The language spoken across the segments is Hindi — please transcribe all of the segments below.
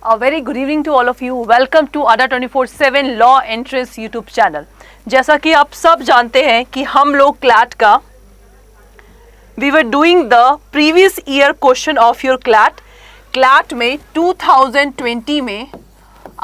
A very good evening to all of you. Welcome to ADA 24/7 Law Entrance YouTube channel. जैसा कि आप सब जानते हैं कि हम लोग क्लैट का we were doing the previous year question of your CLAT में 2020 में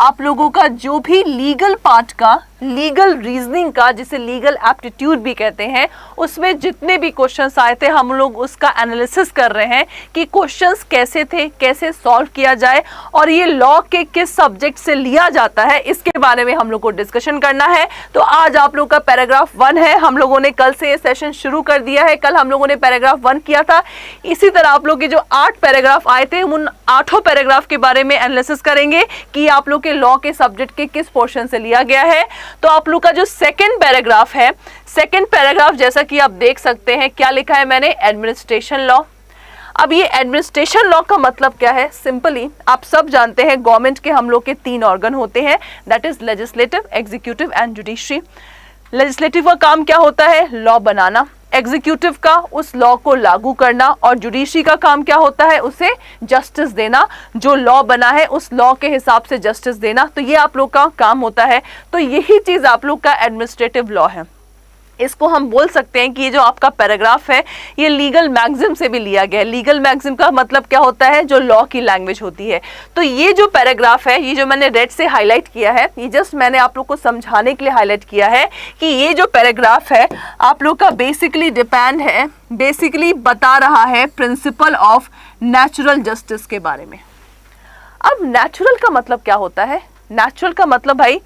आप लोगों का जो भी लीगल पार्ट का, लीगल रीजनिंग का, जिसे लीगल एप्टीट्यूड भी कहते हैं, उसमें जितने भी क्वेश्चंस आए थे हम लोग उसका एनालिसिस कर रहे हैं कि क्वेश्चंस कैसे थे, कैसे सॉल्व किया जाए और ये लॉ के किस सब्जेक्ट से लिया जाता है, इसके बारे में हम लोग को डिस्कशन करना है। तो आज आप लोग का पैराग्राफ 1 है। हम लोगों ने कल से ये सेशन शुरू कर दिया है। कल हम लोगों ने पैराग्राफ 1 किया था। इसी तरह आप लोग के जो 8 पैराग्राफ आए थे उन 8 पैराग्राफ के बारे में एनालिसिस करेंगे कि आप लोग के लॉ के सब्जेक्ट के किस पोर्शन से लिया गया है। तो आप लोग का जो सेकंड पैराग्राफ है, सेकंड पैराग्राफ जैसा कि आप देख सकते हैं क्या लिखा है मैंने, एडमिनिस्ट्रेशन लॉ। अब ये एडमिनिस्ट्रेशन लॉ का मतलब क्या है? सिंपली आप सब जानते हैं गवर्नमेंट के हम लोग के 3 ऑर्गन होते हैं, that is legislative, executive and judiciary. Legislative का काम क्या होता है? लॉ बनाना। एग्जीक्यूटिव का उस लॉ को लागू करना और जुडिशरी का काम क्या होता है? उसे जस्टिस देना, जो लॉ बना है उस लॉ के हिसाब से जस्टिस देना। तो ये आप लोग का काम होता है। तो यही चीज आप लोग का एडमिनिस्ट्रेटिव लॉ है। इसको हम बोल सकते हैं कि ये जो आपका पैराग्राफ है ये लीगल मैक्सिम से भी लिया गया है। लीगल मैक्सिम का मतलब क्या होता है? जो लॉ की लैंग्वेज होती है। तो ये जो पैराग्राफ है, ये जो मैंने रेड से हाईलाइट किया है, ये जस्ट मैंने आप लोग को समझाने के लिए हाईलाइट किया है कि ये जो पैराग्राफ है आप लोग का बेसिकली डिपेंड है, बेसिकली बता रहा है प्रिंसिपल ऑफ नेचुरल जस्टिस के बारे में। अब नेचुरल का मतलब क्या होता है? नेचुरल का मतलब भाई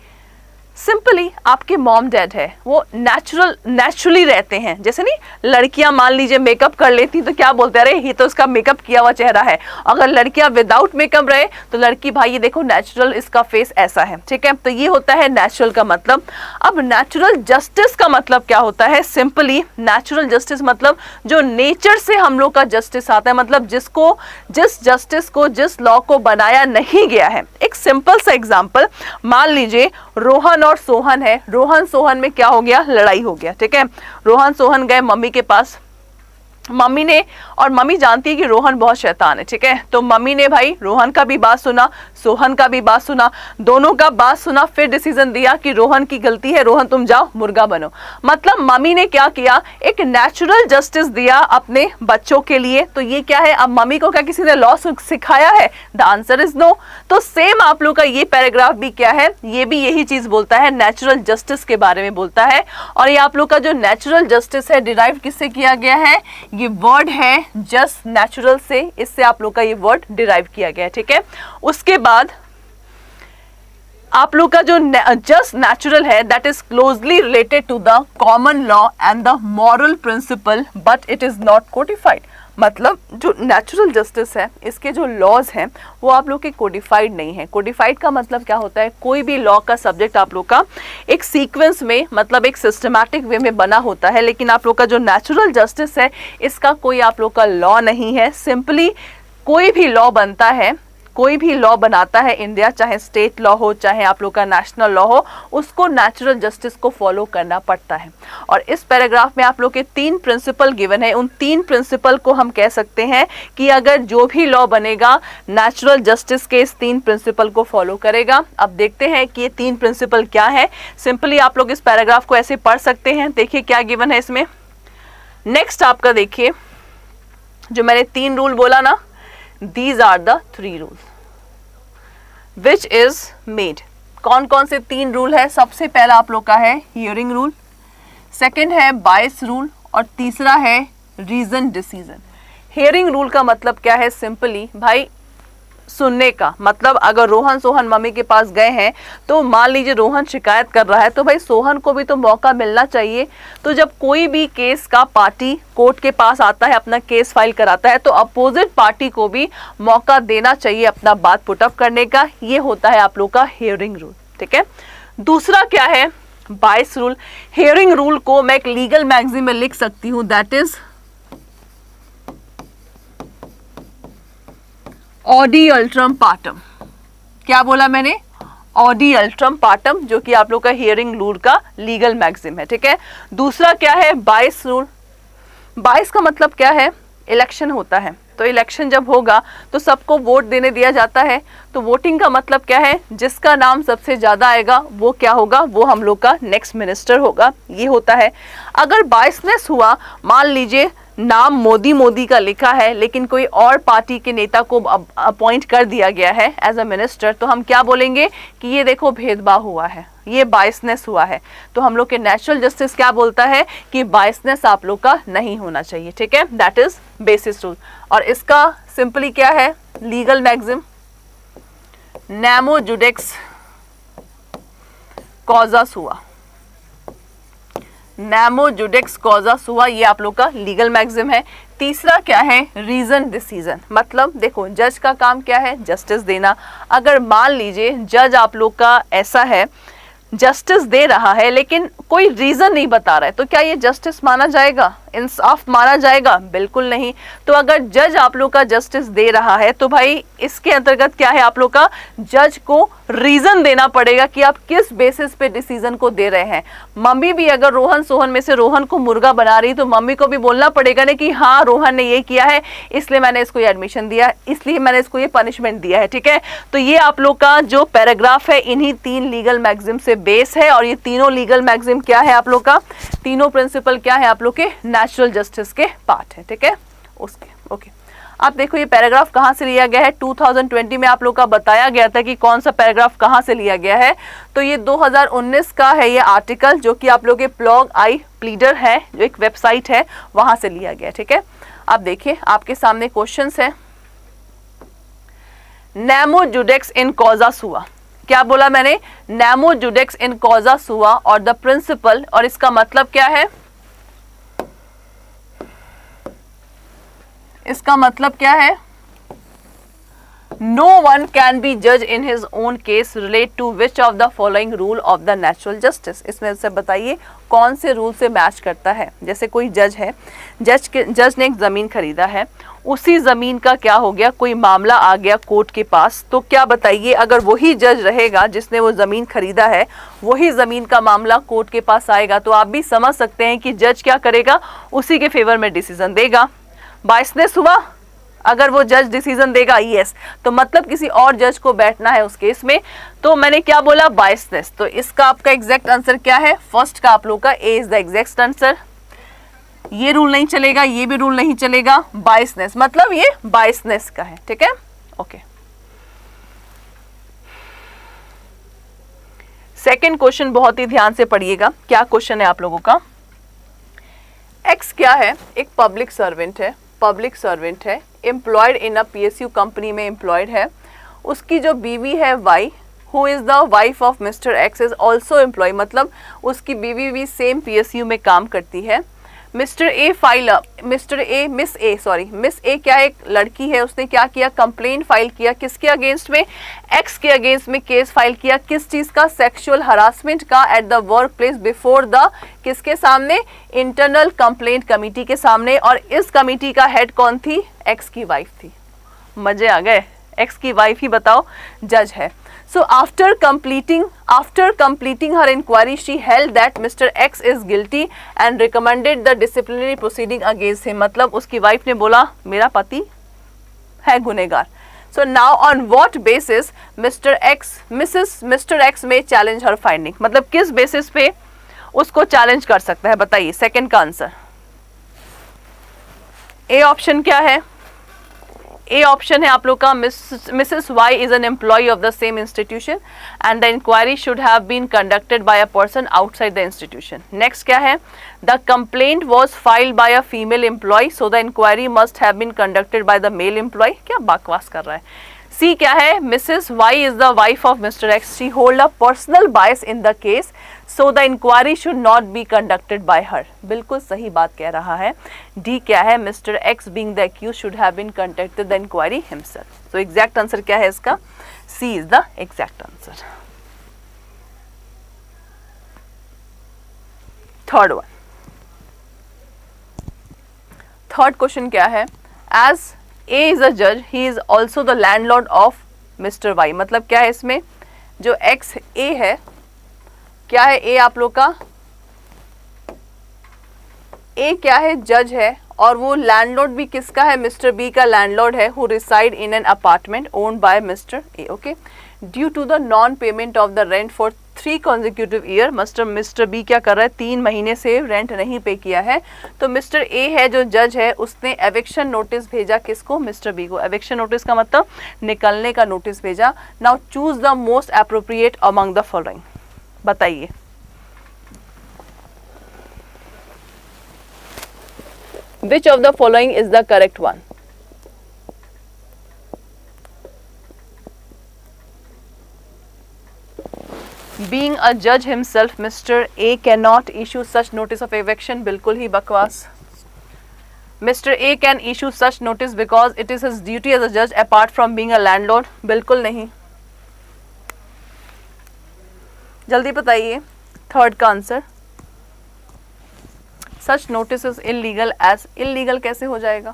सिंपली आपके मॉम डैड है, वो नेचुरली रहते हैं। जैसे नहीं लड़कियां मान लीजिए मेकअप कर लेती तो क्या बोलते हैं, अरे ये तो उसका मेकअप किया हुआ चेहरा है। अगर लड़कियां विदाउट मेकअप रहे तो लड़की भाई ये देखो नेचुरल इसका फेस ऐसा है, ठीक है। तो ये होता है नेचुरल का मतलब। अब नेचुरल जस्टिस का मतलब क्या होता है? सिंपली नेचुरल जस्टिस मतलब जो नेचर से हम लोग का जस्टिस आता है, मतलब जिस जस्टिस को, जिस लॉ को बनाया नहीं गया है। एक सिंपल सा एग्जाम्पल, मान लीजिए रोहन और सोहन है। रोहन सोहन में क्या हो गया? लड़ाई हो गया, ठीक है। रोहन सोहन गए मम्मी के पास, मम्मी ने, और मम्मी जानती है कि रोहन बहुत शैतान है, ठीक है। तो मम्मी ने भाई रोहन का भी बात सुना, सोहन का भी बात सुना, दोनों का बात सुना, फिर डिसीजन दिया कि रोहन की गलती है, रोहन तुम जाओ मुर्गा बनो। मतलब मम्मी ने क्या किया? एक नेचुरल जस्टिस दिया अपने बच्चों के लिए। तो ये क्या है? अब मम्मी को क्या किसी ने लॉ सिखाया है? The answer is no. तो सेम आप लोग का ये पैराग्राफ भी क्या है? ये भी यही चीज बोलता है, नेचुरल जस्टिस के बारे में बोलता है। और ये आप लोग का जो नेचुरल जस्टिस है डिराइव किससे किया गया है? ये वर्ड है जस्ट नेचुरल से, इससे आप लोग का ये वर्ड डिराइव किया गया है, ठीक है। उसके बाद आप लोग का जो जस्ट नेचुरल है that is closely related to the common law and the moral principle but it is not codified. मतलब जो नेचुरल जस्टिस है इसके जो लॉज हैं वो आप लोग के कोडिफाइड नहीं है। कोडिफाइड का मतलब क्या होता है? कोई भी लॉ का सब्जेक्ट आप लोग का एक सीक्वेंस में, मतलब एक सिस्टमैटिक वे में बना होता है, लेकिन आप लोग का जो नेचुरल जस्टिस है इसका कोई आप लोग का लॉ नहीं है। सिंपली कोई भी लॉ बनता है, कोई भी लॉ बनाता है इंडिया, चाहे स्टेट लॉ हो चाहे आप लोग का नेशनल लॉ हो, उसको नेचुरल जस्टिस को फॉलो करना पड़ता है। और इस पैराग्राफ में आप लोग के 3 प्रिंसिपल गिवन है। उन 3 प्रिंसिपल को हम कह सकते हैं कि अगर जो भी लॉ बनेगा नेचुरल जस्टिस के इस 3 प्रिंसिपल को फॉलो करेगा। अब देखते हैं कि ये 3 प्रिंसिपल क्या है। सिंपली आप लोग इस पैराग्राफ को ऐसे पढ़ सकते हैं। देखिए क्या गिवन है इसमें। नेक्स्ट आपका देखिए जो मैंने 3 रूल बोला ना, These are the 3 rules which is made। कौन कौन से 3 रूल है? सबसे पहला आप लोग का है हियरिंग रूल, सेकंड है बायस रूल और तीसरा है रीजन डिसीजन। हियरिंग रूल का मतलब क्या है? सिंपली भाई सुनने का मतलब, अगर रोहन सोहन मम्मी के पास गए हैं तो मान लीजिए रोहन शिकायत कर रहा है तो भाई सोहन को भी तो मौका मिलना चाहिए। तो जब कोई भी केस का पार्टी कोर्ट के पास आता है, अपना केस फाइल कराता है, तो अपोजिट पार्टी को भी मौका देना चाहिए अपना बात पुटअप करने का। ये होता है आप लोग का हियरिंग रूल, ठीक है। दूसरा क्या है? बायस रूल। हियरिंग रूल को मैं एक लीगल मैगजीन में लिख सकती हूँ, दैट इज ऑडी अल्ट्रम पार्टम। क्या बोला मैंने? ऑडी अल्ट्रम पार्टम, जो कि आप लोग का हियरिंग रूल का लीगल मैगजिम है, ठीक है। दूसरा क्या है? बायस रूल। बायस का मतलब क्या है? इलेक्शन होता है, तो इलेक्शन जब होगा तो सबको वोट देने दिया जाता है, तो वोटिंग का मतलब क्या है, जिसका नाम सबसे ज्यादा आएगा वो क्या होगा, वो हम लोग का नेक्स्ट मिनिस्टर होगा, ये होता है। अगर बायसनेस हुआ, मान लीजिए नाम मोदी का लिखा है लेकिन कोई और पार्टी के नेता को अपॉइंट कर दिया गया है एज अ मिनिस्टर, तो हम क्या बोलेंगे कि ये देखो भेदभाव हुआ है, ये बायसनेस हुआ है। तो हम लोग के नेचुरल जस्टिस क्या बोलता है कि बायसनेस आप लोग का नहीं होना चाहिए, ठीक है, दैट इज बेसिस रूल। और इसका सिंपली क्या है, लीगल मैक्सिम नेमो जुडिक्स कॉजा सुआ, नेमो जुडिक्स कॉजा सुआ, ये आप लोग का लीगल मैक्सिम है। तीसरा क्या है, रीजन डिसीजन, मतलब देखो जज का काम क्या है, जस्टिस देना। अगर मान लीजिए जज आप लोग का ऐसा है, जस्टिस दे रहा है लेकिन कोई रीजन नहीं बता रहा है, तो क्या ये जस्टिस माना जाएगा, इंसाफ माना जाएगा? बिल्कुल नहीं। तो अगर जज आप लोग का जस्टिस दे रहा है तो भाई इसके अंतर्गत क्या है, आप लोग का जज को रीजन देना पड़ेगा कि आप किस बेसिस पे डिसीजन को दे रहे हैं। मम्मी भी अगर रोहन सोहन में से रोहन को मुर्गा बना रही, तो मम्मी को भी बोलना पड़ेगा ना कि हाँ रोहन ने ये किया है, इसलिए मैंने इसको ये एडमिशन दिया, इसलिए मैंने इसको ये पनिशमेंट दिया है, ठीक है। तो ये आप लोग का जो पैराग्राफ है इन्हीं 3 लीगल मैक्सिम से बेस है, और ये तीनों लीगल मैक्सिम क्या है आप लोग का, तीनों प्रिंसिपल क्या है आप लोग के नेचुरल जस्टिस के पार्ट है, ठीक है। उसके ओके, आप देखो ये पैराग्राफ कहाँ से लिया गया है, 2020 में आप लोग का बताया गया था कि कौन सा पैराग्राफ कहाँ से लिया गया है, तो ये 2019 का है ये आर्टिकल, जो कि आप लोग के ब्लॉग आई प्लीडर है, जो एक वेबसाइट है, वहां से लिया गया, ठीक है। आप देखिए आपके सामने क्वेश्चंस है, नेमो जुडिक्स इन कॉजा सुआ, क्या बोला मैंने, नेमो जुडिक्स इन कॉजा सुआ और द प्रिंसिपल, और इसका मतलब क्या है, इसका मतलब क्या है, नो वन कैन बी जज in his own case relate to which of the following rule of the natural justice. इसमें से बताइए कौन से रूल से मैच करता है। जैसे कोई जज है, जज ने एक जमीन खरीदा है, उसी जमीन का क्या हो गया, कोई मामला आ गया कोर्ट के पास, तो क्या बताइए अगर वही जज रहेगा जिसने वो जमीन खरीदा है, वही जमीन का मामला कोर्ट के पास आएगा, तो आप भी समझ सकते हैं कि जज क्या करेगा, उसी के फेवर में डिसीजन देगा। बायसनेस हुआ, अगर वो जज डिसीजन देगा यस, तो मतलब किसी और जज को बैठना है उस केस में, तो मैंने क्या बोला, बायसनेस। तो इसका आपका एग्जैक्ट आंसर क्या है, फर्स्ट का आप लोग का ए इज द एग्जैक्ट आंसर। ये रूल नहीं चलेगा, ये भी रूल नहीं चलेगा, बायसनेस मतलब ये बायसनेस का है, ठीक है, ओके। सेकंड क्वेश्चन बहुत ही ध्यान से पढ़िएगा, क्या क्वेश्चन है आप लोगों का, एक्स क्या है, एक पब्लिक सर्वेंट है, employed in a PSU company में एम्प्लॉयड है, उसकी जो बीवी है Y, who is the wife of Mister X is also employ, मतलब उसकी बीवी भी सेम पीएसयू में काम करती है। मिस ए क्या एक लड़की है, उसने क्या किया, कंप्लेंट फाइल किया, किसके अगेंस्ट में, एक्स के अगेंस्ट में केस फाइल किया, किस चीज का, सेक्सुअल हरासमेंट का, at the work place before the, किसके सामने, इंटरनल कंप्लेंट कमिटी के सामने, और इस कमिटी का हेड कौन थी, एक्स की वाइफ थी। मजे आ गए, एक्स की वाइफ ही बताओ जज है। So after completing her inquiry, she held that Mr. X is guilty and recommended the disciplinary proceeding against him. मतलब उसकी वाइफ ने बोला मेरा पति है गुनहगार। So now on what basis Mr. X may challenge her finding? मतलब किस बेसिस पे उसको चैलेंज कर सकता है, बताइए। सेकंड का आंसर ए ऑप्शन क्या है, ए ऑप्शन है आप लोग का, Mrs Y is an employee of the same institution and the inquiry should have been conducted by a person outside the institution. Next क्या है, the complaint was filed by a female employee so the inquiry must have been conducted by the male employee. क्या बकवास कर रहा है। सी क्या है, Mrs Y is the wife of Mister X, she hold a personal bias in the case so the inquiry should not be conducted by her. बिल्कुल सही बात कह रहा है। डी क्या है, mister X being the accused should have been conducted the inquiry himself. So exact answer क्या है इसका, C is the exact answer. Third question क्या है, as A is a judge, he is also the landlord of Mr. Y। मतलब क्या है इसमें, जो X A है, क्या है A आप लोग का, A क्या है, जज है, और वो लैंडलॉर्ड भी किसका है, मिस्टर बी का लैंडलॉर्ड है, who reside in an apartment owned by Mister A. Okay, due to the non payment of the rent for 3 consecutive year, Mister B क्या कर रहा है, 3 महीने से रेंट नहीं पे किया है। तो मिस्टर ए है जो जज है, उसने एविक्शन नोटिस भेजा किसको, मिस्टर बी को। एविक्शन नोटिस का मतलब निकलने का नोटिस भेजा। Now choose the most appropriate among the following, बताइए। Which of the following is the correct one? Being a judge himself, Mr. A cannot issue such notice of eviction. बिल्कुल ही बकवास। Mr. A can issue such notice because it is his duty as a judge apart from being a landlord. बिल्कुल नहीं। जल्दी बताइए थर्ड का answer. Such notice is illegal as, illegal कैसे हो जाएगा?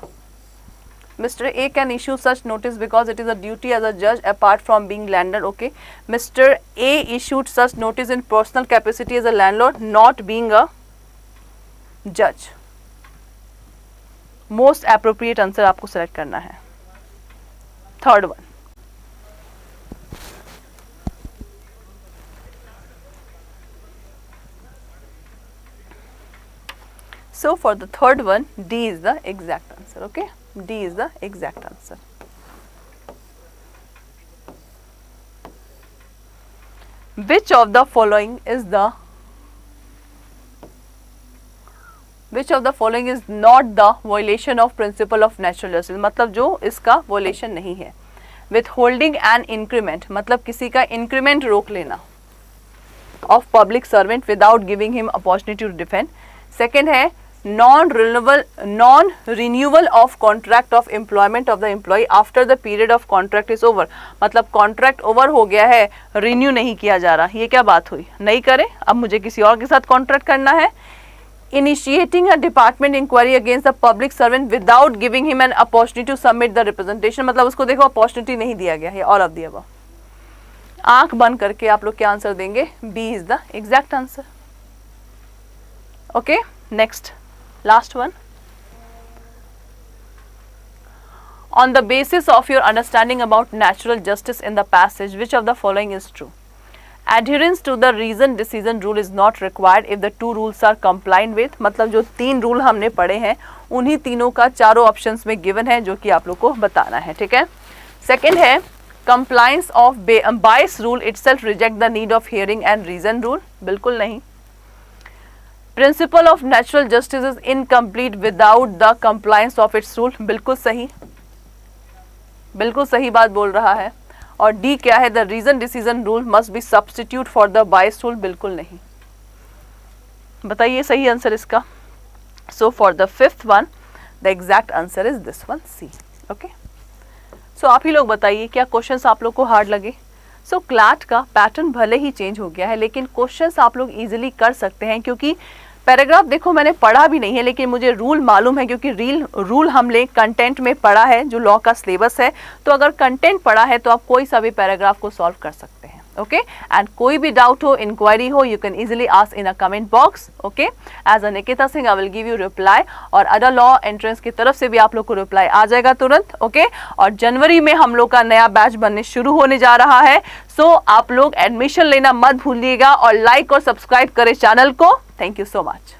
Mister A can issue such notice because it is a duty as a जज apart from being landlord. Okay, mister A issued such notice in personal capacity as a landlord, not being a जज। मोस्ट एप्रोप्रिएट आंसर आपको सेलेक्ट करना है, third one. So for the third one, D is the exact answer. Okay, D is the exact answer. Which of the following is not the violation of principle of natural justice? मतलब जो इसका violation नहीं है। Withholding an increment मतलब किसी का increment रोक लेना of public servant without giving him opportunity to defend. Second है non renewal of contract of employment of the employee after the period of contract is over, मतलब contract over हो गया है, renew नहीं किया जा रहा। ये क्या बात हुई, नहीं करें, अब मुझे किसी और के साथ contract करना है। Initiating a department inquiry against the public servant without giving him an opportunity to submit the representation, मतलब उसको देखो opportunity नहीं दिया गया है। all of the above। आंख बंद करके आप लोग क्या आंसर देंगे? B is the exact answer. Okay, next. Last one. On the basis of your understanding about natural justice in the passage, which of the following is true? Adherence to the reasoned decision rule is not required if the 2 rules are complied with. मतलब जो 3 रूल हमने पढ़े हैं उन्हीं तीनों का चारों ऑप्शंस में गिवन है, जो कि आप लोग को बताना है। ठीक है। सेकेंड है compliance of bias rule itself reject the need of hearing and reason rule. बिल्कुल नहीं। Principle of natural justice is incomplete without the compliance of its rule. बिल्कुल सही, बिल्कुल सही बात बोल रहा है। और डी क्या है? The reason decision rule must be substitute for the bias rule. बिल्कुल नहीं। बताइए सही आंसर इसका। So for the fifth one the exact answer is this one, C. Okay, so आप ही लोग बताइए क्या क्वेश्चंस आप लोग को हार्ड लगे? सो क्लैट का पैटर्न भले ही चेंज हो गया है, लेकिन क्वेश्चंस आप लोग इजीली कर सकते हैं, क्योंकि पैराग्राफ देखो मैंने पढ़ा भी नहीं है, लेकिन मुझे रूल मालूम है, क्योंकि रूल हमने कंटेंट में पढ़ा है, जो लॉ का सिलेबस है। तो अगर कंटेंट पढ़ा है तो आप कोई सा भी पैराग्राफ को सॉल्व कर सकते हैं। ओके, एंड कोई भी डाउट हो, इंक्वायरी हो, you can easily ask in a comment box. Okay, as a Nikita Singh I will give you reply, और अदर लॉ एंट्रेंस की तरफ से भी आप लोग को रिप्लाई आ जाएगा तुरंत। ओके, और जनवरी में हम लोग का नया बैच बनने शुरू होने जा रहा है। सो आप लोग एडमिशन लेना मत भूलिएगा, और लाइक और सब्सक्राइब करें चैनल को। Thank you so much.